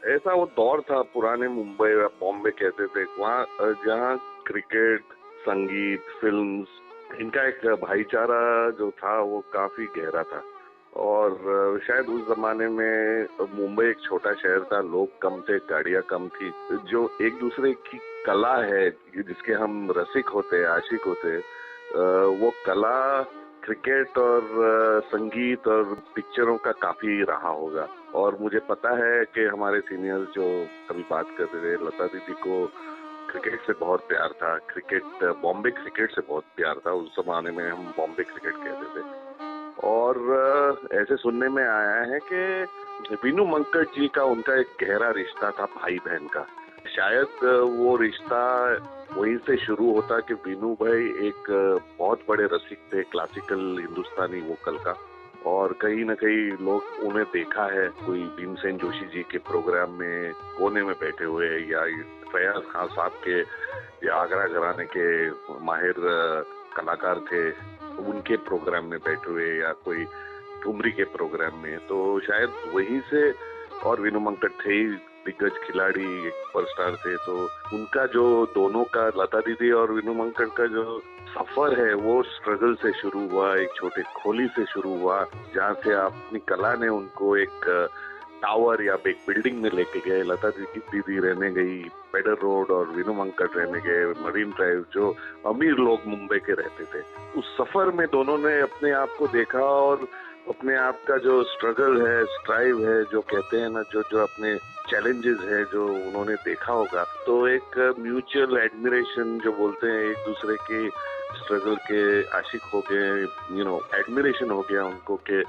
ऐसा वो दौर था पुराने मुंबई या बॉम्बे कहते थे वहाँ, जहाँ क्रिकेट, संगीत, फिल्म्स, इनका एक भाईचारा जो था वो काफी गहरा था। और शायद उस जमाने में मुंबई एक छोटा शहर था, लोग कम थे, गाड़ियां कम थी, जो एक दूसरे की कला है जिसके हम रसिक होते, आशिक होते, वो कला क्रिकेट और संगीत और पिक्चरों का काफी रहा होगा। और मुझे पता है कि हमारे सीनियर्स जो अभी बात कर रहे थे, लता दीदी को क्रिकेट से बहुत प्यार था, क्रिकेट, बॉम्बे क्रिकेट से बहुत प्यार था। उस जमाने में हम बॉम्बे क्रिकेट कहते थे। और ऐसे सुनने में आया है कि वीनू मंकट जी का उनका एक गहरा रिश्ता था भाई बहन का। शायद वो रिश्ता वहीं से शुरू होता कि वीनू भाई एक बहुत बड़े रसिक थे क्लासिकल हिंदुस्तानी वोकल का। और कहीं ना कहीं लोग उन्हें देखा है कोई भीमसेन जोशी जी के प्रोग्राम में कोने में बैठे हुए, या फयाज खान साहब के, या आगरा घराने के माहिर कलाकार थे उनके प्रोग्राम में बैठे हुए, या कोई ठुमरी के प्रोग्राम में। तो शायद वहीं से, और वीनू मंकट थे ही दिग्गज खिलाड़ी, एक सुपरस्टार थे, तो उनका जो दोनों का, लता दीदी और वीनू मंकट का जो सफर है वो स्ट्रगल से शुरू हुआ, एक छोटे खोली से शुरू हुआ, जहाँ से अपनी कला ने उनको एक टावर या एक बिल्डिंग में लेके गए। लता दीदी रहने गई पेडर रोड और वीनू मंकट रहने गए मरीन ड्राइव, जो अमीर लोग मुंबई के रहते थे। उस सफर में दोनों ने अपने आप को देखा, और अपने आप का जो स्ट्रगल है, स्ट्राइव है, जो कहते हैं ना, जो जो अपने चैलेंजेस है जो उन्होंने देखा होगा, तो एक म्यूचुअल एडमिरेशन जो बोलते हैं, एक दूसरे के स्ट्रगल के आशिक हो गए, एडमिरेशन हो गया उनको, कि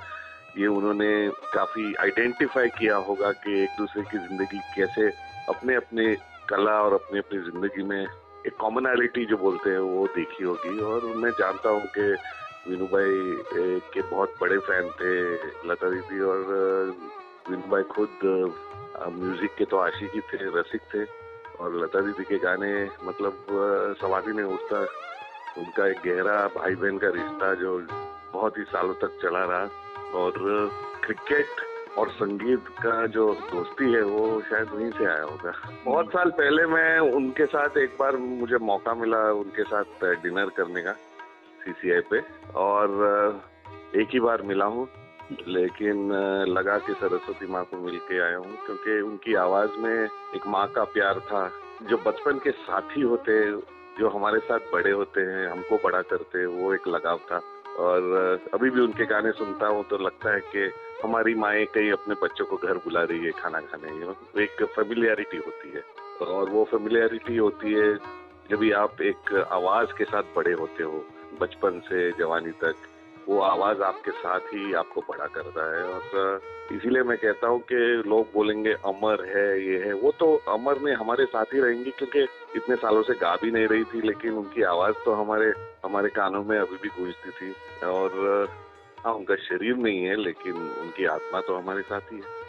ये उन्होंने काफी आइडेंटिफाई किया होगा कि एक दूसरे की जिंदगी कैसे अपने अपने कला और अपनी अपनी जिंदगी में एक कॉमनैलिटी जो बोलते हैं वो देखी होगी। और मैं जानता हूँ कि वीनू भाई के बहुत बड़े फैन थे लता दीदी, और वीनू भाई खुद म्यूजिक के तो आशिक ही थे, रसिक थे। और लता दीदी के गाने मतलब समाधि में उठता, उनका एक गहरा भाई बहन का रिश्ता जो बहुत ही सालों तक चला रहा। और क्रिकेट और संगीत का जो दोस्ती है वो शायद वहीं से आया होगा। बहुत साल पहले मैं उनके साथ, एक बार मुझे मौका मिला उनके साथ डिनर करने का सीसीआई पे, और एक ही बार मिला हूँ, लेकिन लगा कि सरस्वती माँ को मिल के आया हूँ, क्योंकि उनकी आवाज में एक माँ का प्यार था। जो बचपन के साथी होते, जो हमारे साथ बड़े होते हैं, हमको बड़ा करते हैं, वो एक लगाव था। और अभी भी उनके गाने सुनता हूँ तो लगता है कि हमारी माएँ कहीं अपने बच्चों को घर बुला रही है खाना खाने, एक फेमिलियरिटी होती है। और वो फेमिलियरिटी होती है जब भी आप एक आवाज के साथ बड़े होते हो, बचपन से जवानी तक, वो आवाज आपके साथ ही आपको बड़ा करता है। और इसीलिए मैं कहता हूँ कि लोग बोलेंगे अमर है, ये है, वो तो अमर में हमारे साथ ही रहेंगी, क्योंकि इतने सालों से गा भी नहीं रही थी, लेकिन उनकी आवाज तो हमारे कानों में अभी भी गूंजती थी। और हाँ, उनका शरीर नहीं है, लेकिन उनकी आत्मा तो हमारे साथ ही है।